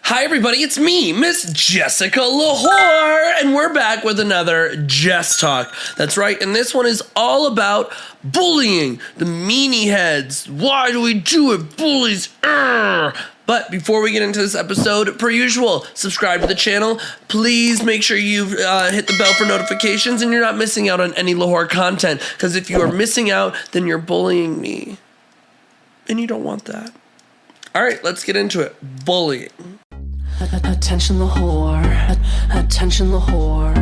Hi everybody, it's me, Miss Jessica lwhor, and we're back with another Jess Talk. That's right, and this one is all about bullying, the meanie heads. Why do we do it, bullies? Urgh. But before we get into this episode, per usual, subscribe to the channel. Please make sure you hit the bell for notifications and you're not missing out on any lwhor content, because if you are missing out, then you're bullying me, and you don't want that. All right, let's get into it. Bullying. Attention lwhor, attention lwhor,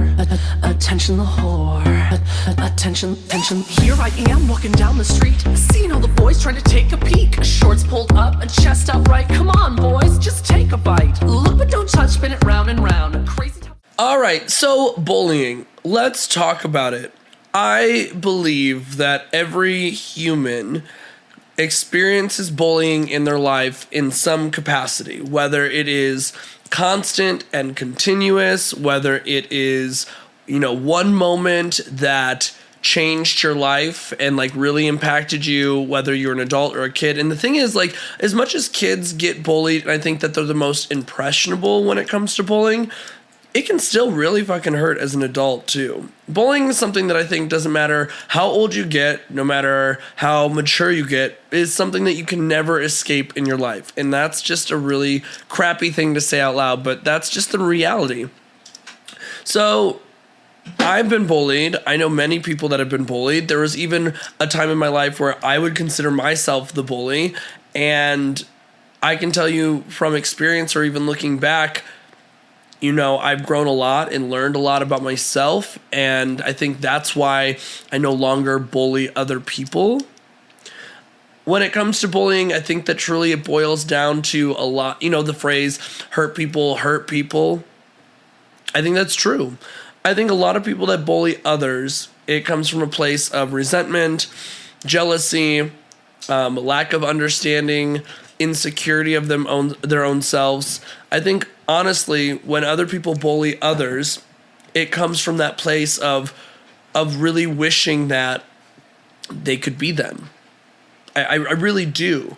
attention lwhor, attention. Here I am walking down the street, seeing all the boys trying to take a peek. Shorts pulled up and chest out right. Come on, boys, just take a bite. Look but don't touch, spin it round and round. Crazy. All right, so bullying. Let's talk about it. I believe that every human experiences bullying in their life in some capacity, whether it is constant and continuous, whether it is, one moment that changed your life and really impacted you, whether you're an adult or a kid. And the thing is, as much as kids get bullied, and I think that they're the most impressionable when it comes to bullying, it can still really fucking hurt as an adult too. Bullying is something that I think doesn't matter how old you get, no matter how mature you get, is something that you can never escape in your life. And that's just a really crappy thing to say out loud, but that's just the reality. So I've been bullied. I know many people that have been bullied. There was even a time in my life where I would consider myself the bully. And I can tell you from experience, or even looking back, I've grown a lot and learned a lot about myself, and I think that's why I no longer bully other people. When it comes to bullying, I think that truly it boils down to a lot, the phrase, hurt people hurt people. I think that's true. I think a lot of people that bully others, it comes from a place of resentment, jealousy, lack of understanding, insecurity of their own selves. I think honestly, when other people bully others, it comes from that place of really wishing that they could be them. I really do.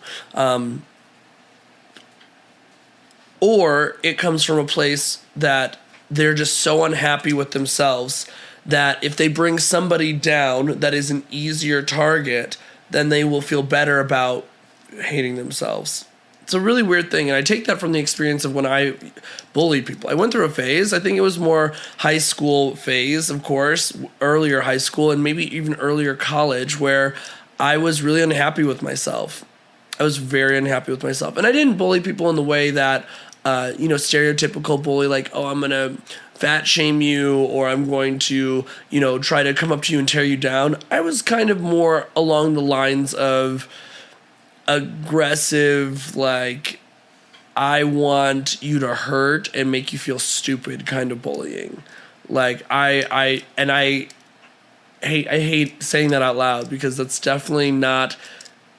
Or it comes from a place that they're just so unhappy with themselves that if they bring somebody down that is an easier target, then they will feel better about hating themselves. It's a really weird thing, and I take that from the experience of when I bullied people. I went through a phase, I think it was more high school phase, of course, earlier high school, and maybe even earlier college, where I was really unhappy with myself. I was very unhappy with myself. And I didn't bully people in the way that, stereotypical bully, I'm going to fat shame you, or I'm going to, try to come up to you and tear you down. I was kind of more along the lines of aggressive, I want you to hurt and make you feel stupid kind of bullying. I hate saying that out loud, because that's definitely not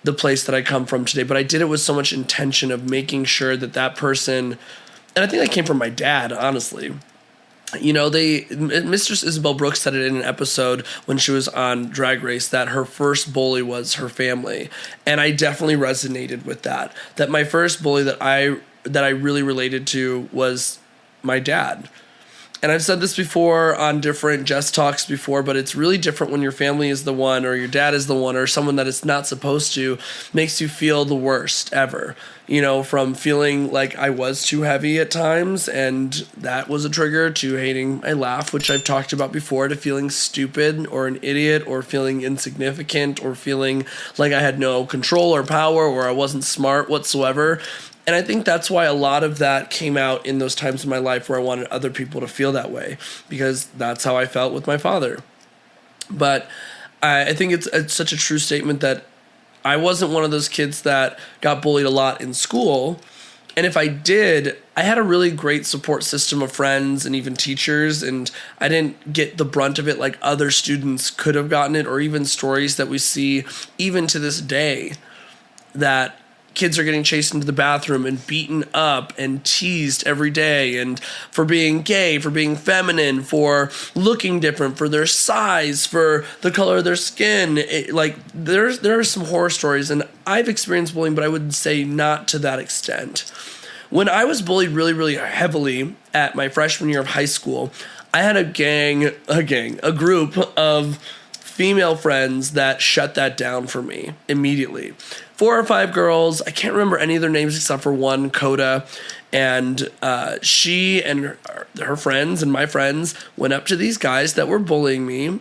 the place that I come from today, but I did it with so much intention of making sure that person, and I think that came from my dad, honestly. Mistress Isabel Brooks said it in an episode when she was on Drag Race that her first bully was her family. And I definitely resonated with that. That my first bully that I really related to was my dad. And I've said this before on different Jess Talks before, but it's really different when your family is the one, or your dad is the one, or someone that is not supposed to, makes you feel the worst ever. From feeling like I was too heavy at times, and that was a trigger, to hating my laugh, which I've talked about before, to feeling stupid or an idiot, or feeling insignificant, or feeling like I had no control or power, or I wasn't smart whatsoever. And I think that's why a lot of that came out in those times in my life where I wanted other people to feel that way, because that's how I felt with my father. But I think it's such a true statement that I wasn't one of those kids that got bullied a lot in school. And if I did, I had a really great support system of friends and even teachers, and I didn't get the brunt of it like other students could have gotten it, or even stories that we see even to this day, that kids are getting chased into the bathroom and beaten up and teased every day, and for being gay, for being feminine, for looking different, for their size, for the color of their skin. There are some horror stories, and I've experienced bullying, but I would say not to that extent. When I was bullied really, really heavily at my freshman year of high school, I had a group of female friends that shut that down for me immediately. 4 or 5 girls. I can't remember any of their names except for one, Coda. And she and her friends and my friends went up to these guys that were bullying me,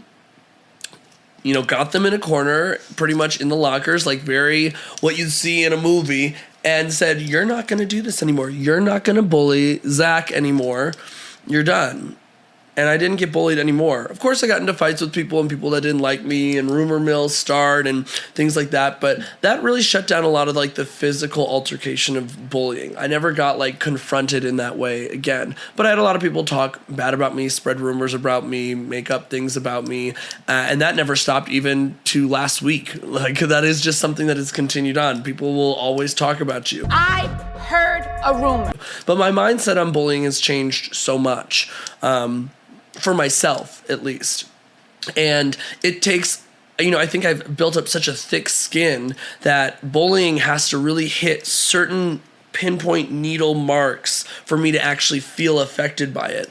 got them in a corner, pretty much in the lockers, like very what you'd see in a movie, and said, "You're not going to do this anymore. You're not going to bully Zach anymore. You're done." And I didn't get bullied anymore. Of course, I got into fights with people and people that didn't like me, and rumor mills start and things like that. But that really shut down a lot of like the physical altercation of bullying. I never got like confronted in that way again. But I had a lot of people talk bad about me, spread rumors about me, make up things about me. And that never stopped even to last week. Like that is just something that has continued on. People will always talk about you. I heard a rumor. But my mindset on bullying has changed so much. For myself, at least. And it takes, I think I've built up such a thick skin that bullying has to really hit certain pinpoint needle marks for me to actually feel affected by it.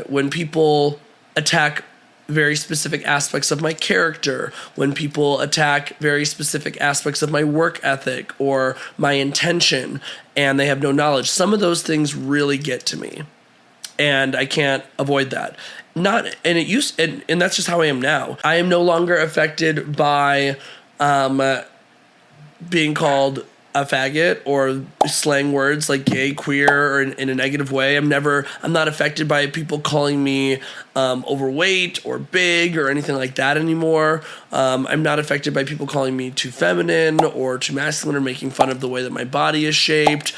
When people attack very specific aspects of my character, when people attack very specific aspects of my work ethic or my intention, and they have no knowledge, some of those things really get to me. And I can't avoid that. And that's just how I am now. I am no longer affected by being called a faggot or slang words like gay, queer, or in a negative way. I'm not affected by people calling me overweight or big or anything like that anymore. I'm not affected by people calling me too feminine or too masculine or making fun of the way that my body is shaped.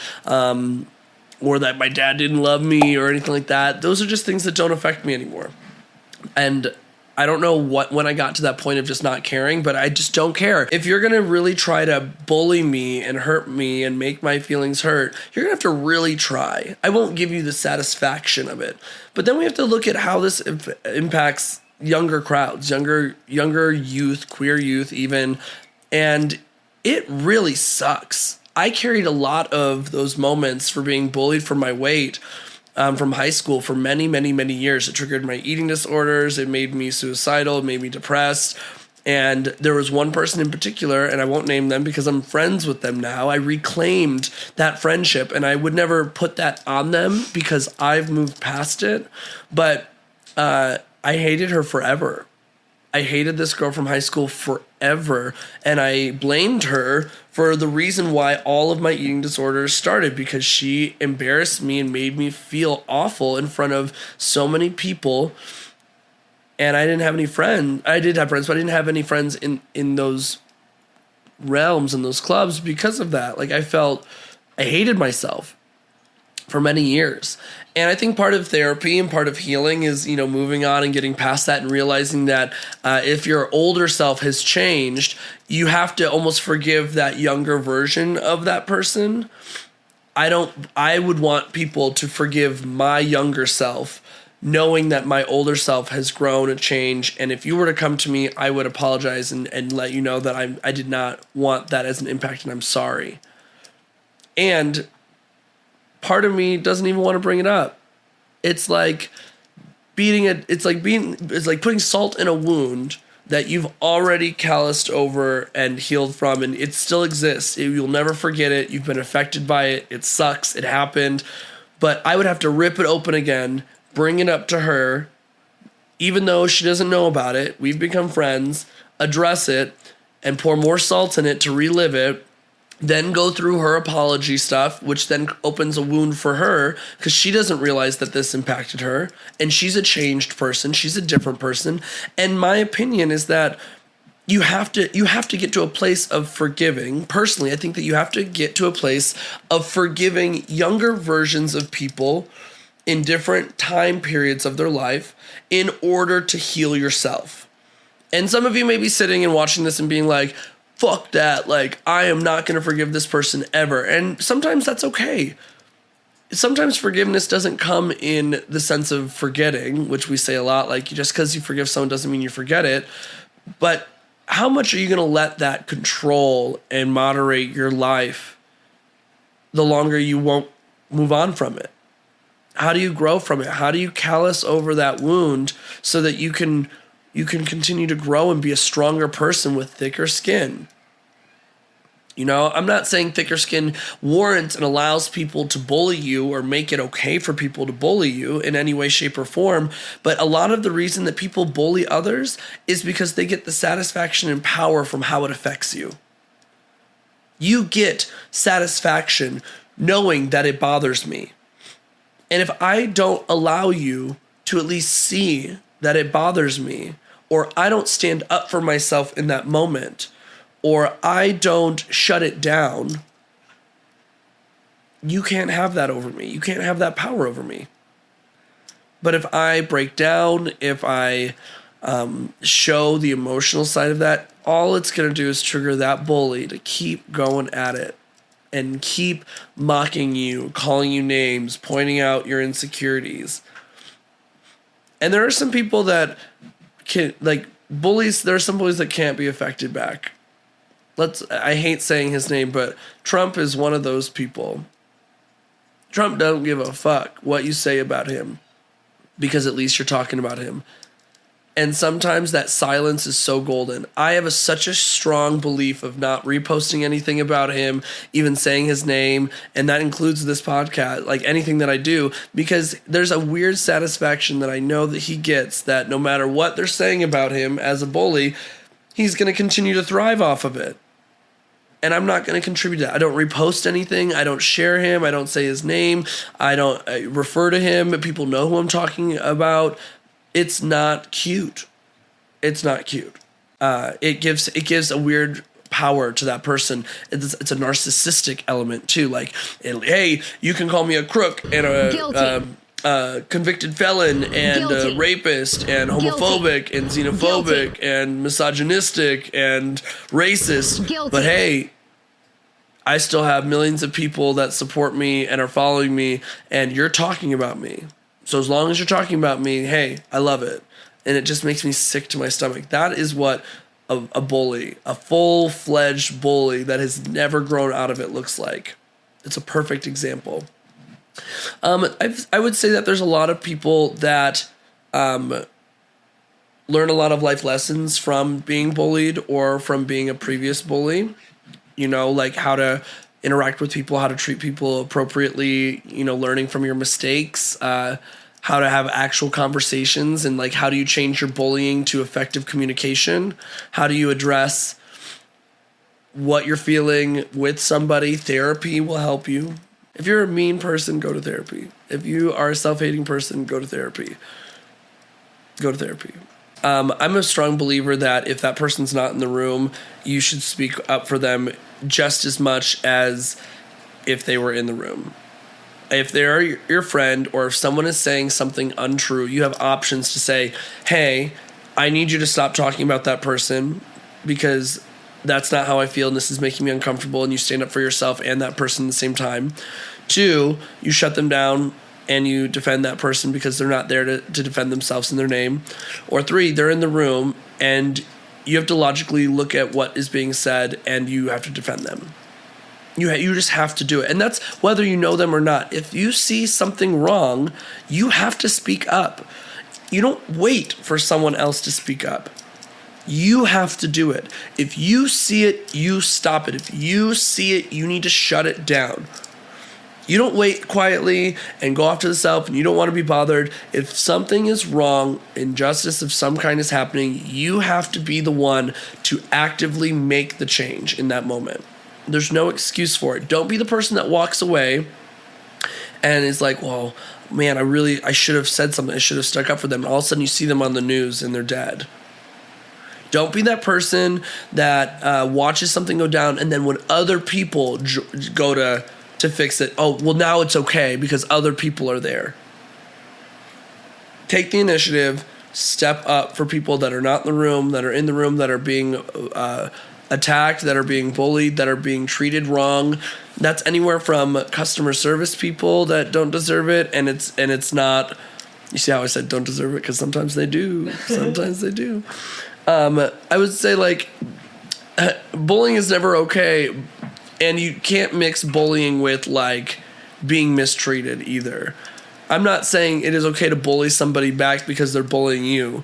Or that my dad didn't love me or anything like that. Those are just things that don't affect me anymore. And I don't know when I got to that point of just not caring, but I just don't care. If you're going to really try to bully me and hurt me and make my feelings hurt, you're going to have to really try. I won't give you the satisfaction of it. But then we have to look at how this impacts younger crowds, younger youth, queer youth even. And it really sucks. I carried a lot of those moments for being bullied for my weight from high school for many, many, many years. It triggered my eating disorders. It made me suicidal. It made me depressed. And there was one person in particular, and I won't name them because I'm friends with them now. I reclaimed that friendship, and I would never put that on them because I've moved past it. But I hated her forever. I hated this girl from high school forever, and I blamed her for the reason why all of my eating disorders started, because she embarrassed me and made me feel awful in front of so many people, and I didn't have any friends. I did have friends, but I didn't have any friends in those realms and those clubs because of that. Like, I hated myself for many years. And I think part of therapy and part of healing is, moving on and getting past that and realizing that if your older self has changed, you have to almost forgive that younger version of that person. I would want people to forgive my younger self, knowing that my older self has grown and changed. And if you were to come to me, I would apologize and let you know that I did not want that as an impact and I'm sorry. And part of me doesn't even want to bring it up. It's like it's like putting salt in a wound that you've already calloused over and healed from, and it still exists. You'll never forget it. You've been affected by it. It sucks. It happened. But I would have to rip it open again, bring it up to her, even though she doesn't know about it. We've become friends, address it, and pour more salt in it to relive it. Then go through her apology stuff, which then opens a wound for her because she doesn't realize that this impacted her. And she's a changed person. She's a different person. And my opinion is that you have to get to a place of forgiving. Personally, I think that you have to get to a place of forgiving younger versions of people in different time periods of their life in order to heal yourself. And some of you may be sitting and watching this and being like, fuck that, like, I am not going to forgive this person ever. And sometimes that's okay. Sometimes forgiveness doesn't come in the sense of forgetting, which we say a lot, like, just because you forgive someone doesn't mean you forget it. But how much are you going to let that control and moderate your life the longer you won't move on from it? How do you grow from it? How do you callous over that wound so that you can continue to grow and be a stronger person with thicker skin? You know, I'm not saying thicker skin warrants and allows people to bully you or make it okay for people to bully you in any way, shape, or form. But a lot of the reason that people bully others is because they get the satisfaction and power from how it affects you. You get satisfaction knowing that it bothers me. And if I don't allow you to at least see that it bothers me, or I don't stand up for myself in that moment, or I don't shut it down, you can't have that over me. You can't have that power over me. But if I break down, if I show the emotional side of that, all it's going to do is trigger that bully to keep going at it and keep mocking you, calling you names, pointing out your insecurities. And there are some people that can, like bullies, there are some bullies that can't be affected back. I hate saying his name, but Trump is one of those people. Trump doesn't give a fuck what you say about him because at least you're talking about him. And sometimes that silence is so golden. I have such a strong belief of not reposting anything about him, even saying his name, and that includes this podcast, like anything that I do, because there's a weird satisfaction that I know that he gets that no matter what they're saying about him as a bully, he's going to continue to thrive off of it. And I'm not going to contribute to that. I don't repost anything. I don't share him. I don't say his name. I don't refer to him. People know who I'm talking about. It's not cute. It's not cute. It gives a weird power to that person. It's a narcissistic element too. Like, hey, you can call me a crook and a convicted felon and a rapist and homophobic and xenophobic and misogynistic and racist. But hey, I still have millions of people that support me and are following me, and you're talking about me. So as long as you're talking about me, hey, I love it. And it just makes me sick to my stomach. That is what a bully, a full-fledged bully that has never grown out of it looks like. It's a perfect example. I would say that there's a lot of people that learn a lot of life lessons from being bullied or from being a previous bully. You know, like how to interact with people, how to treat people appropriately, you know, learning from your mistakes, how to have actual conversations, and like how do you change your bullying to effective communication? How do you address what you're feeling with somebody? Therapy will help you. If you're a mean person, go to therapy. If you are a self-hating person, go to therapy. Go to therapy. I'm a strong believer that if that person's not in the room, you should speak up for them just as much as if they were in the room. If they're your friend or if someone is saying something untrue, you have options to say, hey, I need you to stop talking about that person because that's not how I feel and this is making me uncomfortable, and you stand up for yourself and that person at the same time. 2, you shut them down and you defend that person because they're not there to defend themselves in their name. Or 3, they're in the room and you have to logically look at what is being said and you have to defend them. You just have to do it. And that's whether you know them or not. If you see something wrong, you have to speak up. You don't wait for someone else to speak up. You have to do it. If you see it, you stop it. If you see it, you need to shut it down. You don't wait quietly and go off to the self and you don't want to be bothered. If something is wrong, injustice of some kind is happening, you have to be the one to actively make the change in that moment. There's no excuse for it. Don't be the person that walks away and is like, well, man, I should have said something. I should have stuck up for them. And all of a sudden you see them on the news and they're dead. Don't be that person that watches something go down and then when other people go to fix it, oh, well, now it's okay because other people are there. Take the initiative, step up for people that are not in the room, that are in the room, that are being attacked, that are being bullied, that are being treated wrong. That's anywhere from customer service people that don't deserve it, and it's not. You see how I said don't deserve it because sometimes they do. Sometimes they do. I would say like bullying is never okay. And you can't mix bullying with like being mistreated either. I'm not saying it is okay to bully somebody back because they're bullying you.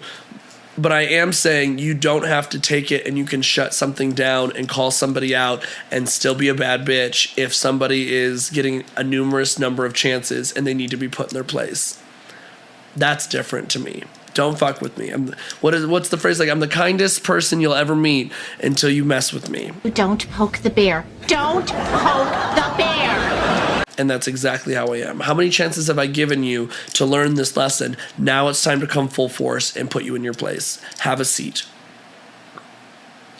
But I am saying you don't have to take it and you can shut something down and call somebody out and still be a bad bitch if somebody is getting a numerous number of chances and they need to be put in their place. That's different to me. Don't fuck with me. What's the phrase? Like, I'm the kindest person you'll ever meet until you mess with me. Don't poke the bear. Don't poke the bear. And that's exactly how I am. How many chances have I given you to learn this lesson? Now it's time to come full force and put you in your place. Have a seat.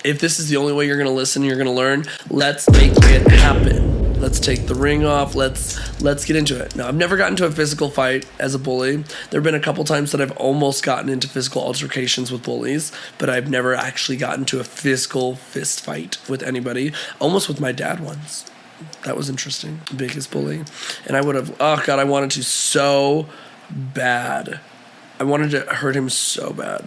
If this is the only way you're going to listen, you're going to learn, let's make it happen. Let's take the ring off. Let's get into it. Now, I've never gotten into a physical fight as a bully. There have been a couple times that I've almost gotten into physical altercations with bullies, but I've never actually gotten into a physical fist fight with anybody. Almost with my dad once. That was interesting. Biggest bully. And I would have, oh God, I wanted to so bad. I wanted to hurt him so bad.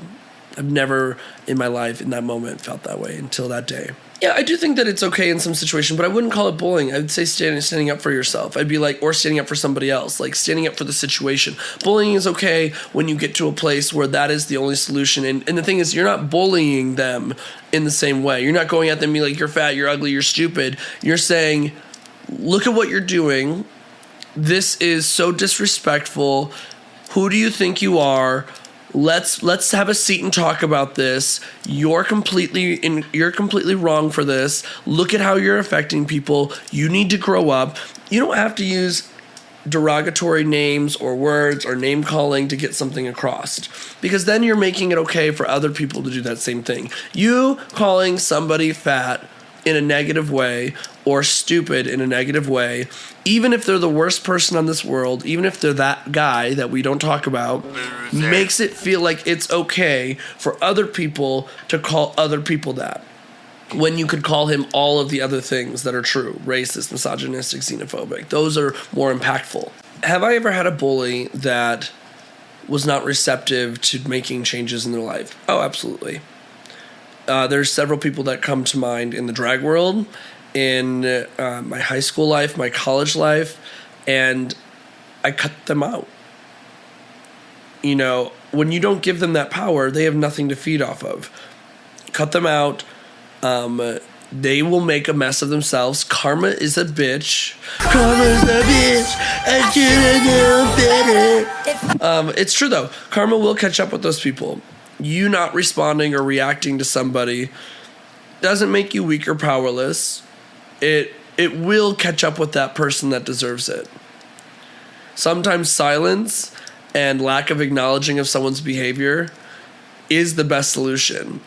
I've never in my life in that moment felt that way until that day. Yeah, I do think that it's okay in some situations, but I wouldn't call it bullying. I would say standing up for yourself. I'd be like, or standing up for somebody else, like standing up for the situation. Bullying is okay when you get to a place where that is the only solution. And the thing is, you're not bullying them in the same way. You're not going at them and being like, you're fat, you're ugly, you're stupid. You're saying, look at what you're doing. This is so disrespectful. Who do you think you are? Let's have a seat and talk about this. You're completely wrong for this. Look at how you're affecting people. You need to grow up. You don't have to use derogatory names or words or name calling to get something across, because then you're making it okay for other people to do that same thing. You calling somebody fat in a negative way or stupid in a negative way, even if they're the worst person on this world, even if they're that guy that we don't talk about, makes it feel like it's okay for other people to call other people that, when you could call him all of the other things that are true: racist, misogynistic, xenophobic. Those are more impactful. Have I ever had a bully that was not receptive to making changes in their life? Oh, absolutely. There's several people that come to mind in the drag world, in my high school life, my college life, and I cut them out. You know, when you don't give them that power, they have nothing to feed off of. Cut them out. They will make a mess of themselves. Karma is a bitch. Karma's a bitch. I should have known better. It's true, though. Karma will catch up with those people. You not responding or reacting to somebody doesn't make you weak or powerless. It will catch up with that person that deserves it. Sometimes silence and lack of acknowledging of someone's behavior is the best solution,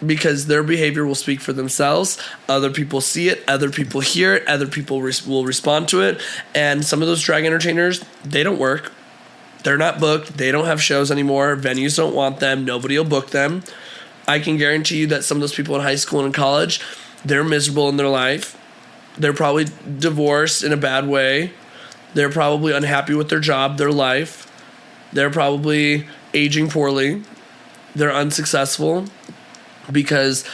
because their behavior will speak for themselves. Other people see it, other people hear it, other people will respond to it. And some of those drag entertainers, they don't work. They're not booked. They don't have shows anymore. Venues don't want them. Nobody will book them. I can guarantee you that some of those people in high school and college, they're miserable in their life. They're probably divorced in a bad way. They're probably unhappy with their job, their life. They're probably aging poorly. They're unsuccessful, because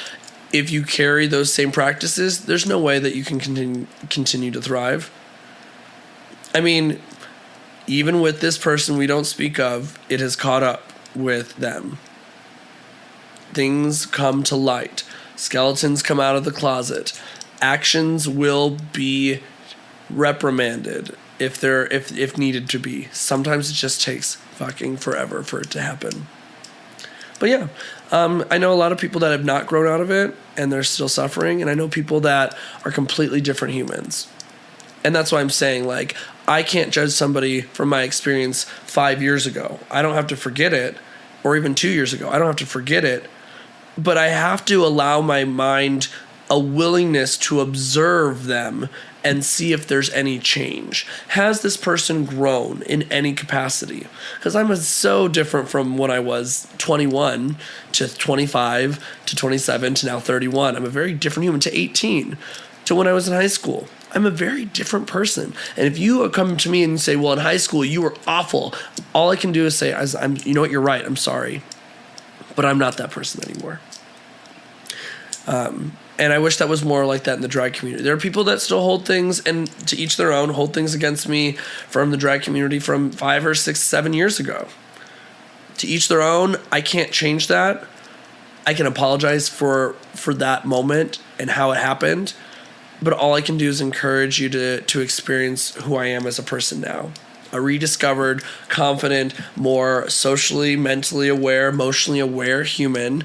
if you carry those same practices, there's no way that you can continue to thrive. I mean, even with this person we don't speak of, it has caught up with them. Things come to light. Skeletons come out of the closet. Actions will be reprimanded if needed to be. Sometimes it just takes fucking forever for it to happen. But yeah, I know a lot of people that have not grown out of it and they're still suffering, and I know people that are completely different humans. And that's why I'm saying, like, I can't judge somebody from my experience 5 years ago. I don't have to forget it, or even 2 years ago. I don't have to forget it, but I have to allow my mind a willingness to observe them and see if there's any change. Has this person grown in any capacity? Because I'm so different from when I was 21 to 25 to 27 to now 31. I'm a very different human, to 18, to when I was in high school. I'm a very different person. And if you come to me and say, well, in high school, you were awful, all I can do is say, you know what, you're right, I'm sorry. But I'm not that person anymore. And I wish that was more like that in the drag community. There are people that still hold things, and to each their own, hold things against me from the drag community from 5 or 6, 7 years ago. To each their own. I can't change that. I can apologize for that moment and how it happened. But all I can do is encourage you to experience who I am as a person now. A rediscovered, confident, more socially, mentally aware, emotionally aware human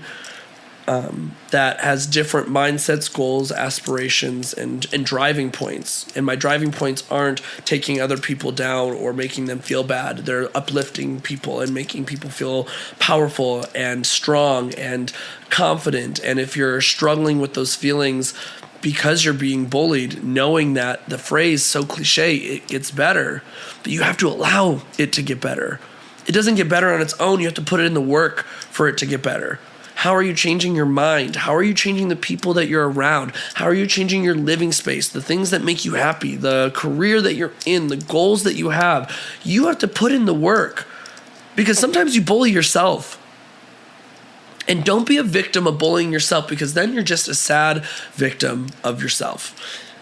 that has different mindsets, goals, aspirations, and driving points. And my driving points aren't taking other people down or making them feel bad. They're uplifting people and making people feel powerful and strong and confident. And if you're struggling with those feelings because you're being bullied, knowing that the phrase, so cliche, it gets better, but you have to allow it to get better. It doesn't get better on its own. You have to put it in the work for it to get better. How are you changing your mind? How are you changing the people that you're around? How are you changing your living space, the things that make you happy, the career that you're in, the goals that you have? You have to put in the work, because sometimes you bully yourself. And don't be a victim of bullying yourself, because then you're just a sad victim of yourself.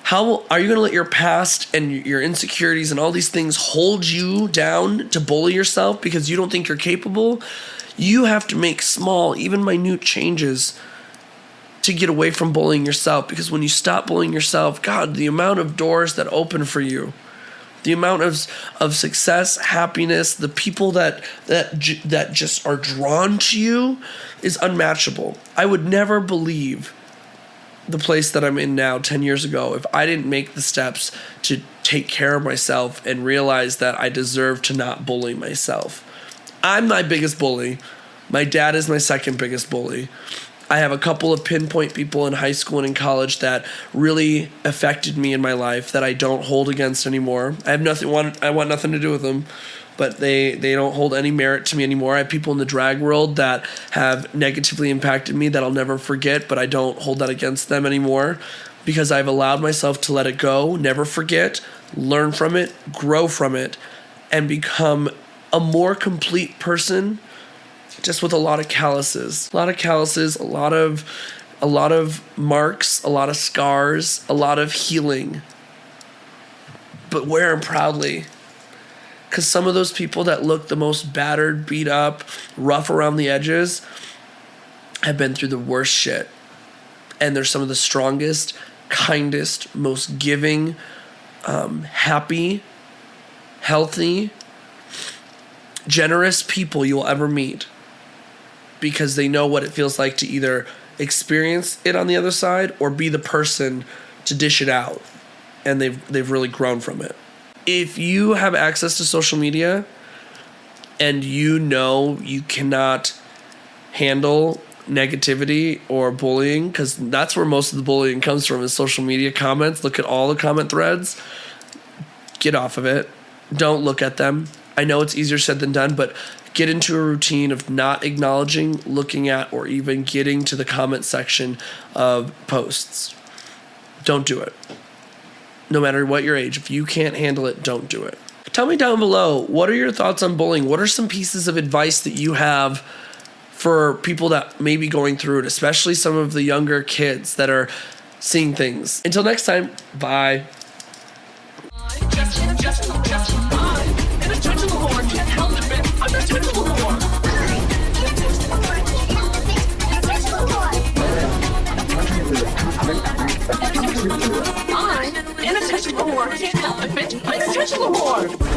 How are you going to let your past and your insecurities and all these things hold you down to bully yourself because you don't think you're capable? You have to make small, even minute changes to get away from bullying yourself, because when you stop bullying yourself, God, the amount of doors that open for you, the amount of success, happiness, the people that just are drawn to you is unmatchable. I would never believe the place that I'm in now 10 years ago if I didn't make the steps to take care of myself and realize that I deserve to not bully myself. I'm my biggest bully. My dad is my second biggest bully. I have a couple of pinpoint people in high school and in college that really affected me in my life that I don't hold against anymore. I want nothing to do with them, but they don't hold any merit to me anymore. I have people in the drag world that have negatively impacted me that I'll never forget, but I don't hold that against them anymore, because I've allowed myself to let it go, never forget, learn from it, grow from it, and become a more complete person, just with a lot of calluses, a lot of marks, a lot of scars, a lot of healing, but wear them proudly. Because some of those people that look the most battered, beat up, rough around the edges have been through the worst shit. And they're some of the strongest, kindest, most giving, happy, healthy, generous people you'll ever meet, because they know what it feels like to either experience it on the other side or be the person to dish it out, and they've really grown from it. If you have access to social media and you know you cannot handle negativity or bullying, because that's where most of the bullying comes from, is social media comments. Look at all the comment threads. Get off of it. Don't look at them. I know it's easier said than done, but get into a routine of not acknowledging, looking at, or even getting to the comment section of posts. Don't do it. No matter what your age, if you can't handle it, don't do it. Tell me down below, what are your thoughts on bullying? What are some pieces of advice that you have for people that may be going through it, especially some of the younger kids that are seeing things? Until next time, bye. I'm an attention whore. Can't help it, bitch. I'm an attention whore.